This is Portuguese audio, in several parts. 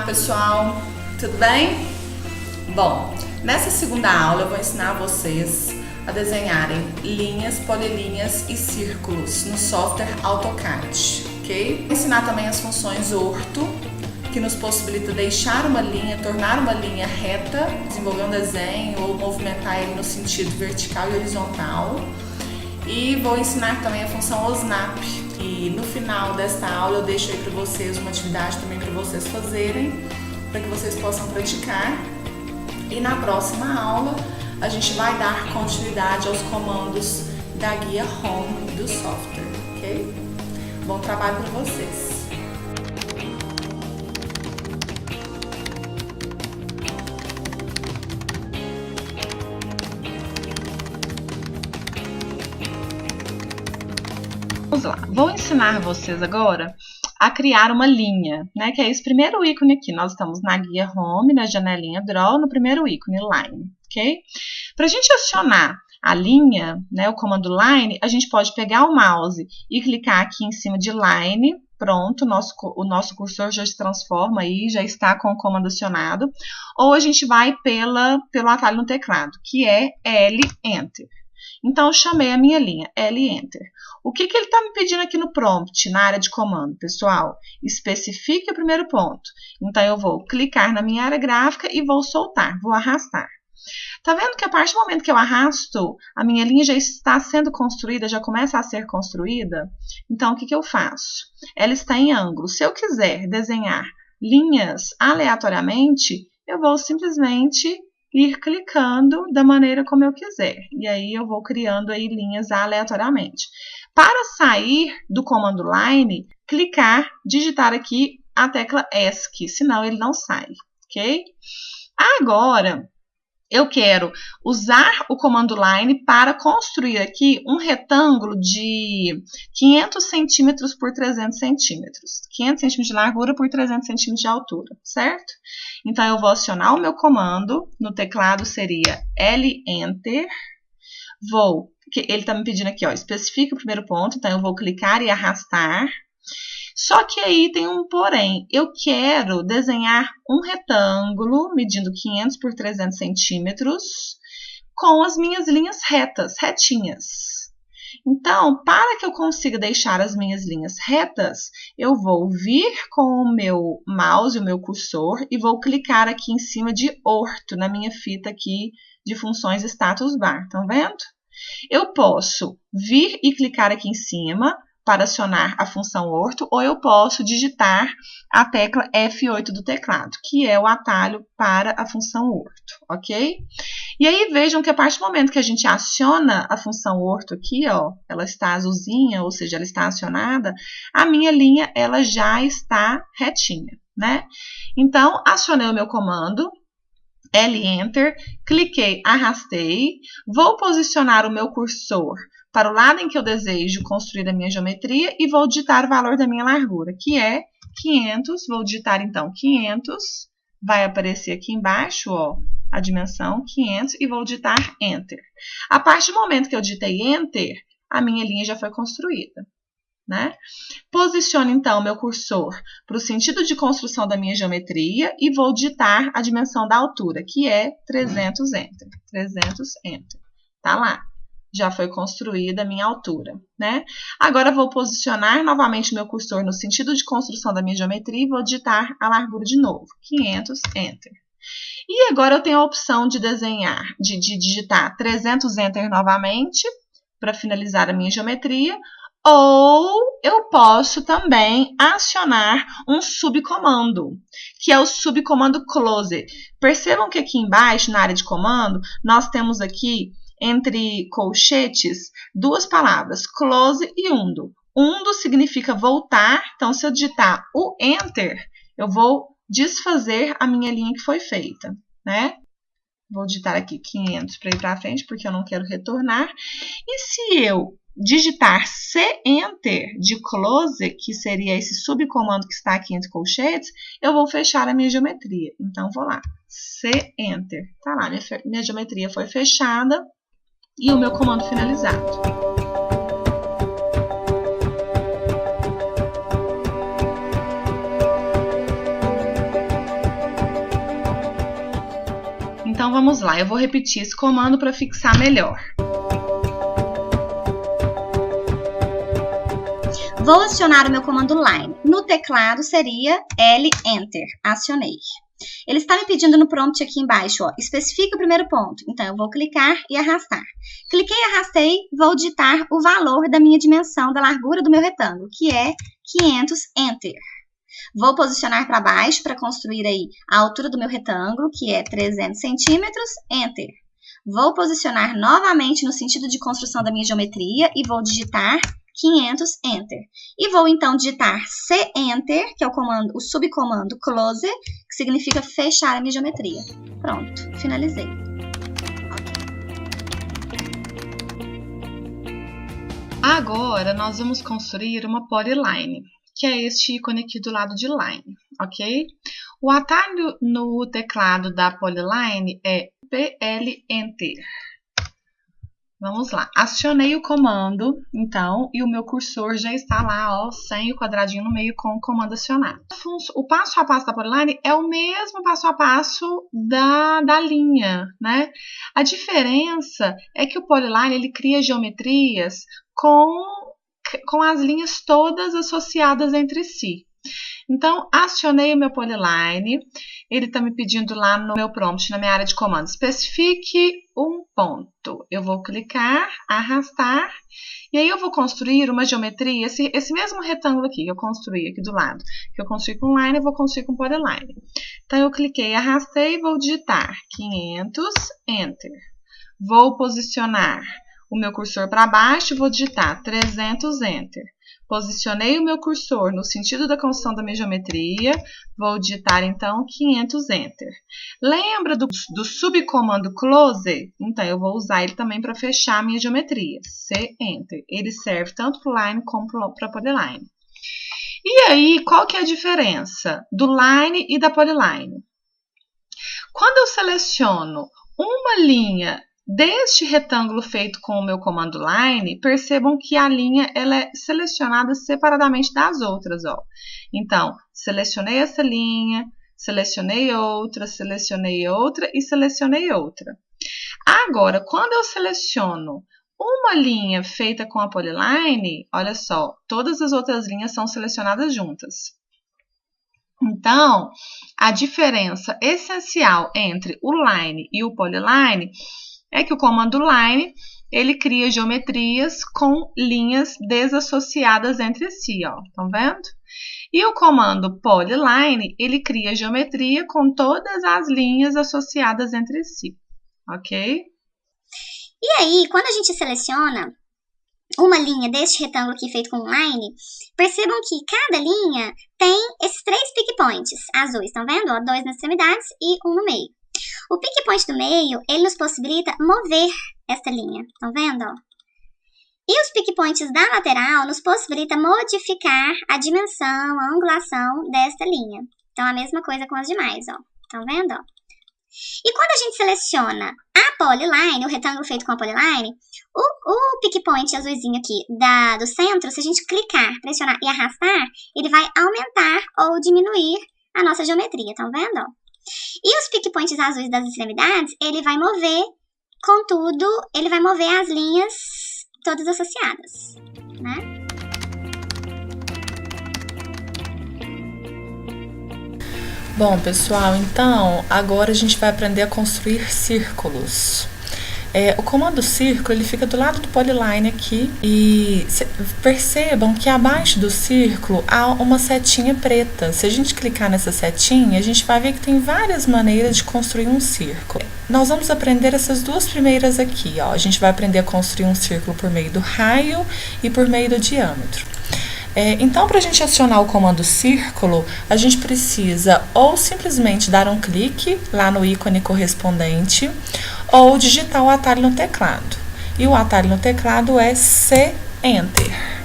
pessoal, tudo bem? Bom, nessa segunda aula eu vou ensinar vocês a desenharem linhas, polilinhas e círculos no software AutoCAD, ok? Vou ensinar também as funções orto, que nos possibilita deixar uma linha, tornar uma linha reta, desenvolver um desenho ou movimentar ele no sentido vertical e horizontal. E vou ensinar também a função OSNAP. E no final desta aula eu deixo aí para vocês uma atividade também para vocês fazerem, para que vocês possam praticar. E na próxima aula a gente vai dar continuidade aos comandos da guia Home do software, ok? Bom trabalho para vocês! Vamos lá, vou ensinar vocês agora a criar uma linha, né? Que é esse primeiro ícone aqui. Nós estamos na guia Home, na janelinha Draw, no primeiro ícone, Line, ok? Para a gente acionar a linha, né, o comando Line, a gente pode pegar o mouse e clicar aqui em cima de Line. Pronto, o nosso cursor já se transforma aí, já está com o comando acionado. Ou a gente vai pelo atalho no teclado, que é L, Enter. Então, eu chamei a minha linha, L, Enter. O que ele está me pedindo aqui no prompt, na área de comando, pessoal? Especifique o primeiro ponto. Então, eu vou clicar na minha área gráfica e vou soltar, vou arrastar. Tá vendo que a partir do momento que eu arrasto, a minha linha já está sendo construída, já começa a ser construída? Então, o que eu faço? Ela está em ângulo. Se eu quiser desenhar linhas aleatoriamente, eu vou simplesmente ir clicando da maneira como eu quiser. E aí eu vou criando aí linhas aleatoriamente. Para sair do comando Line, digitar aqui a tecla ESC, senão ele não sai, ok? Agora, eu quero usar o comando Line para construir aqui um retângulo de 500 centímetros por 300 centímetros. 500 centímetros de largura por 300 centímetros de altura, certo? Então, eu vou acionar o meu comando. No teclado seria L, Enter. Ele está me pedindo aqui, ó, especifique o primeiro ponto. Então, eu vou clicar e arrastar. Só que aí tem um porém. Eu quero desenhar um retângulo medindo 500 por 300 centímetros com as minhas linhas retinhas. Então, para que eu consiga deixar as minhas linhas retas, eu vou vir com o meu mouse, o meu cursor, e vou clicar aqui em cima de orto, na minha fita aqui de funções status bar. Estão vendo? Eu posso vir e clicar aqui em cima para acionar a função orto, ou eu posso digitar a tecla F8 do teclado, que é o atalho para a função orto, ok? E aí vejam que a partir do momento que a gente aciona a função orto aqui, ó, ela está azulzinha, ou seja, ela está acionada, a minha linha ela já está retinha, né? Então, acionei o meu comando, L, Enter, cliquei, arrastei, vou posicionar o meu cursor para o lado em que eu desejo construir a minha geometria e vou digitar o valor da minha largura, que é 500. Vou digitar, então, 500. Vai aparecer aqui embaixo, ó, a dimensão 500 e vou digitar Enter. A partir do momento que eu digitei Enter, a minha linha já foi construída, né? Posiciono, então, o meu cursor para o sentido de construção da minha geometria e vou digitar a dimensão da altura, que é 300 Enter. 300 Enter. Tá lá. Já foi construída a minha altura, né? Agora, vou posicionar novamente o meu cursor no sentido de construção da minha geometria e vou digitar a largura de novo, 500, Enter. E agora eu tenho a opção de digitar 300, Enter novamente, para finalizar a minha geometria, ou eu posso também acionar um subcomando, que é o subcomando Close. Percebam que aqui embaixo, na área de comando, nós temos aqui entre colchetes, duas palavras, close e undo. Undo significa voltar, então se eu digitar o Enter, eu vou desfazer a minha linha que foi feita, né? Vou digitar aqui 500 para ir para frente, porque eu não quero retornar. E se eu digitar C-Enter de close, que seria esse subcomando que está aqui entre colchetes, eu vou fechar a minha geometria. Então, vou lá, C-Enter. Tá lá, minha geometria foi fechada. E o meu comando finalizado. vamos lá, eu vou repetir esse comando para fixar melhor. Vou acionar o meu comando line. No teclado seria L Enter. Acionei. Ele está me pedindo no prompt aqui embaixo, ó, especifica o primeiro ponto. Então, eu vou clicar e arrastar. Cliquei e arrastei, vou digitar o valor da minha dimensão, da largura do meu retângulo, que é 500, Enter. Vou posicionar para baixo para construir aí a altura do meu retângulo, que é 300 centímetros, Enter. Vou posicionar novamente no sentido de construção da minha geometria e vou digitar 500, Enter. E vou então digitar C-Enter, que é o subcomando Close, que significa fechar a minha geometria. Pronto, finalizei. Agora, nós vamos construir uma polyline, que é este ícone aqui do lado de line, ok? O atalho no teclado da polyline é PL Enter. Vamos lá, acionei o comando, então, e o meu cursor já está lá, ó, sem o quadradinho no meio com o comando acionado. O passo a passo da polyline é o mesmo passo a passo da linha, né? A diferença é que o polyline, ele cria geometrias com as linhas todas associadas entre si. Então, acionei o meu polyline, ele está me pedindo lá no meu prompt, na minha área de comando, especifique um ponto. Eu vou clicar, arrastar, e aí eu vou construir uma geometria, esse mesmo retângulo aqui, que eu construí aqui do lado, que eu construí com line, eu vou construir com polyline. Então, eu cliquei, arrastei e vou digitar 500, Enter. Vou posicionar o meu cursor para baixo e vou digitar 300, Enter. Posicionei o meu cursor no sentido da construção da minha geometria, vou digitar então 500, Enter. Lembra do subcomando Close? Então, eu vou usar ele também para fechar a minha geometria. C-Enter. Ele serve tanto para line como para polyline. E aí, qual que é a diferença do line e da polyline? Quando eu seleciono uma linha deste retângulo feito com o meu comando line, percebam que a linha ela é selecionada separadamente das outras, ó. Então, selecionei essa linha, selecionei outra e selecionei outra. Agora, quando eu seleciono uma linha feita com a polyline, olha só, todas as outras linhas são selecionadas juntas. Então, a diferença essencial entre o line e o polyline é que o comando line, ele cria geometrias com linhas desassociadas entre si, ó, estão vendo? E o comando polyline, ele cria geometria com todas as linhas associadas entre si, ok? E aí, quando a gente seleciona uma linha deste retângulo aqui feito com line, percebam que cada linha tem esses 3 pick points azuis, estão vendo? Ó, 2 nas extremidades e 1 no meio. O pick point do meio, ele nos possibilita mover esta linha, estão vendo? Ó? E os pick points da lateral nos possibilita modificar a dimensão, a angulação desta linha. Então, a mesma coisa com as demais, ó. Estão vendo? Ó? E quando a gente seleciona a polyline, o retângulo feito com a polyline, o pick point azulzinho aqui do centro, se a gente clicar, pressionar e arrastar, ele vai aumentar ou diminuir a nossa geometria, estão vendo? Ó? E os pick points azuis das extremidades, ele vai mover, contudo, ele vai mover as linhas todas associadas, né? Bom, pessoal, então, agora a gente vai aprender a construir círculos. O comando círculo, ele fica do lado do polyline aqui e percebam que abaixo do círculo há uma setinha preta. Se a gente clicar nessa setinha, a gente vai ver que tem várias maneiras de construir um círculo. Nós vamos aprender essas duas primeiras aqui, ó. A gente vai aprender a construir um círculo por meio do raio e por meio do diâmetro. Então, para a gente acionar o comando círculo, a gente precisa ou simplesmente dar um clique lá no ícone correspondente, ou digitar o atalho no teclado. E o atalho no teclado é C-Enter.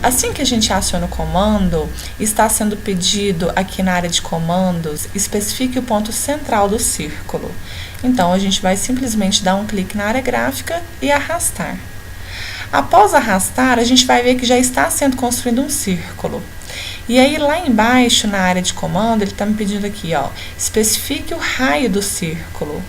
Assim que a gente aciona o comando, está sendo pedido aqui na área de comandos, especifique o ponto central do círculo. Então, a gente vai simplesmente dar um clique na área gráfica e arrastar. Após arrastar, a gente vai ver que já está sendo construído um círculo. E aí, lá embaixo, na área de comando, ele está me pedindo aqui, ó, especifique o raio do círculo.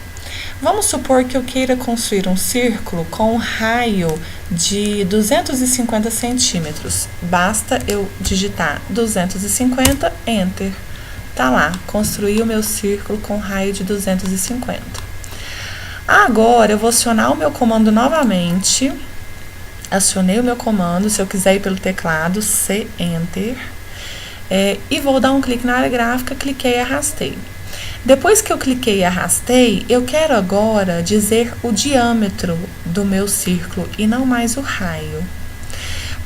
Vamos supor que eu queira construir um círculo com um raio de 250 centímetros. Basta eu digitar 250, Enter. Tá lá, construí o meu círculo com raio de 250. Agora, eu vou acionar o meu comando novamente. Acionei o meu comando, se eu quiser ir pelo teclado, C, Enter. E vou dar um clique na área gráfica, cliquei e arrastei. Depois que eu cliquei e arrastei, eu quero agora dizer o diâmetro do meu círculo e não mais o raio.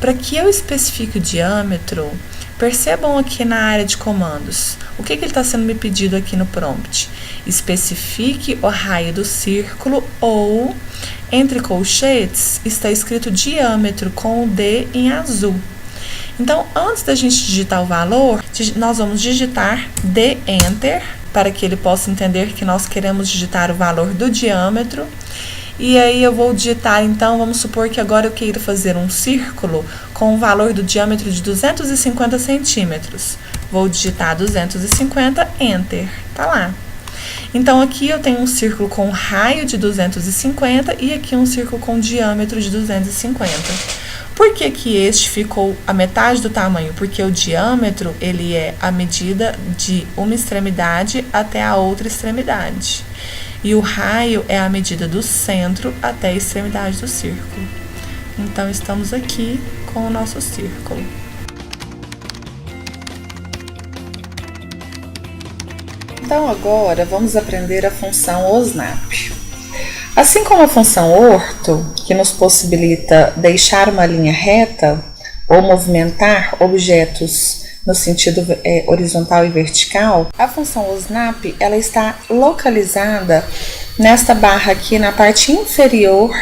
Para que eu especifique o diâmetro, percebam aqui na área de comandos, o que ele está sendo me pedido aqui no prompt? Especifique o raio do círculo ou, entre colchetes, está escrito diâmetro com o D em azul. Então, antes da gente digitar o valor, nós vamos digitar D, Enter, para que ele possa entender que nós queremos digitar o valor do diâmetro. E aí eu vou digitar, então, vamos supor que agora eu queira fazer um círculo com o valor do diâmetro de 250 centímetros. Vou digitar 250, Enter, tá lá. Então, aqui eu tenho um círculo com raio de 250 e aqui um círculo com diâmetro de 250. Por que que este ficou a metade do tamanho? Porque o diâmetro, ele é a medida de uma extremidade até a outra extremidade. E o raio é a medida do centro até a extremidade do círculo. Então, estamos aqui com o nosso círculo. Então, agora, vamos aprender a função OSNAP. Assim como a função orto, que nos possibilita deixar uma linha reta ou movimentar objetos no sentido horizontal e vertical, a função OSNAP ela está localizada nesta barra aqui na parte inferior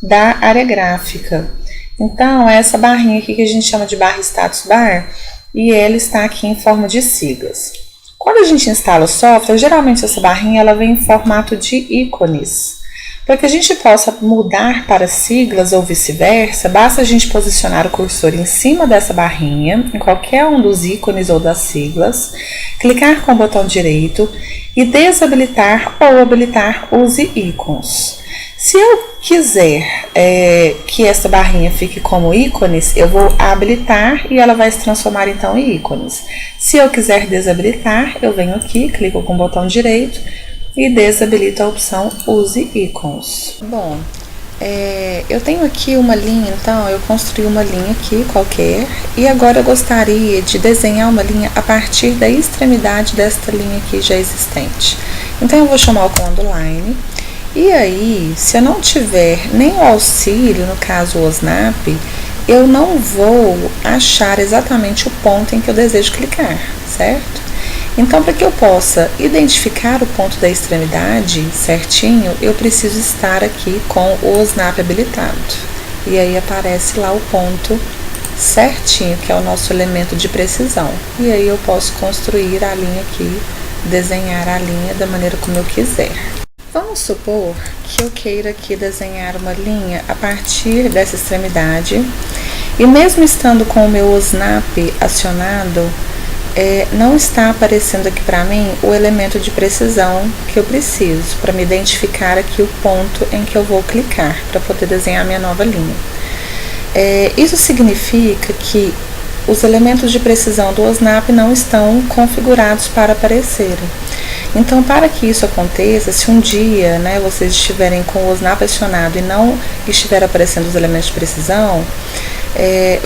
da área gráfica. Então, é essa barrinha aqui que a gente chama de barra status bar e ela está aqui em forma de siglas. Quando a gente instala o software, geralmente essa barrinha ela vem em formato de ícones. Para que a gente possa mudar para siglas ou vice-versa, basta a gente posicionar o cursor em cima dessa barrinha, em qualquer um dos ícones ou das siglas, clicar com o botão direito e desabilitar ou habilitar Use ícones. Se eu quiser que essa barrinha fique como ícones, eu vou habilitar e ela vai se transformar então em ícones. Se eu quiser desabilitar, eu venho aqui, clico com o botão direito, e desabilito a opção Use ícones. Bom, eu tenho aqui uma linha, então eu construí uma linha aqui qualquer e agora eu gostaria de desenhar uma linha a partir da extremidade desta linha aqui já existente. Então eu vou chamar o comando line e aí, se eu não tiver nem o auxílio, no caso o OSNAP, eu não vou achar exatamente o ponto em que eu desejo clicar, certo? Então, para que eu possa identificar o ponto da extremidade certinho, eu preciso estar aqui com o OSNAP habilitado. E aí aparece lá o ponto certinho, que é o nosso elemento de precisão. E aí eu posso construir a linha aqui, desenhar a linha da maneira como eu quiser. Vamos supor que eu queira aqui desenhar uma linha a partir dessa extremidade. E mesmo estando com o meu OSNAP acionado, não está aparecendo aqui para mim o elemento de precisão que eu preciso para me identificar aqui o ponto em que eu vou clicar para poder desenhar minha nova linha. Isso significa que os elementos de precisão do OSNAP não estão configurados para aparecerem. Então, para que isso aconteça, se um dia vocês estiverem com o OSNAP acionado e não estiver aparecendo os elementos de precisão,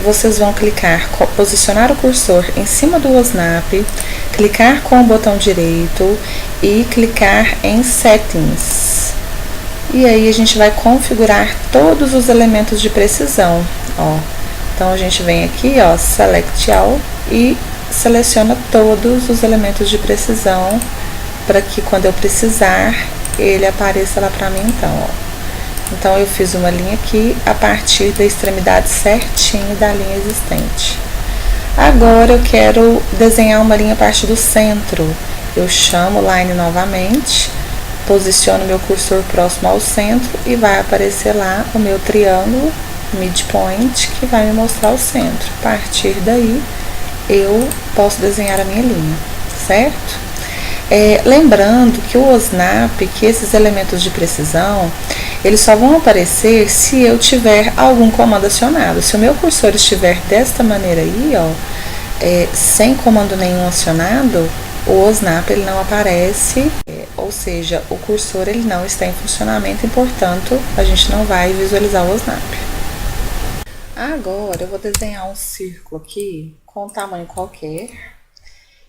vocês vão clicar, posicionar o cursor em cima do OSNAP, clicar com o botão direito e clicar em Settings. E aí a gente vai configurar todos os elementos de precisão. Então a gente vem aqui, Select All e seleciona todos os elementos de precisão para que quando eu precisar ele apareça lá para mim então. Então eu fiz uma linha aqui a partir da extremidade certinha da linha existente. Agora eu quero desenhar uma linha a partir do centro. Eu chamo o line novamente, posiciono meu cursor próximo ao centro e vai aparecer lá o meu triângulo midpoint que vai me mostrar o centro. A partir daí eu posso desenhar a minha linha, certo? Lembrando que o OSNAP, que esses elementos de precisão, eles só vão aparecer se eu tiver algum comando acionado. Se o meu cursor estiver desta maneira aí, ó, sem comando nenhum acionado, o OSNAP ele não aparece, ou seja, o cursor ele não está em funcionamento e, portanto, a gente não vai visualizar o OSNAP. Agora eu vou desenhar um círculo aqui com um tamanho qualquer.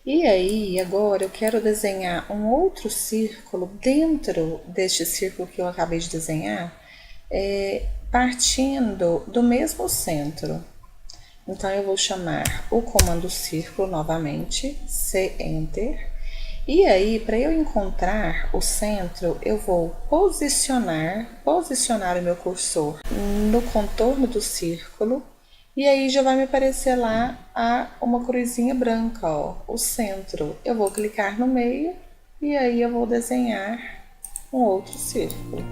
E aí, agora eu quero desenhar um outro círculo dentro deste círculo que eu acabei de desenhar, partindo do mesmo centro. Então, eu vou chamar o comando círculo novamente, C, Enter. E aí, para eu encontrar o centro, eu vou posicionar o meu cursor no contorno do círculo. E aí já vai me aparecer lá uma cruzinha branca, ó, o centro. Eu vou clicar no meio e aí eu vou desenhar um outro círculo.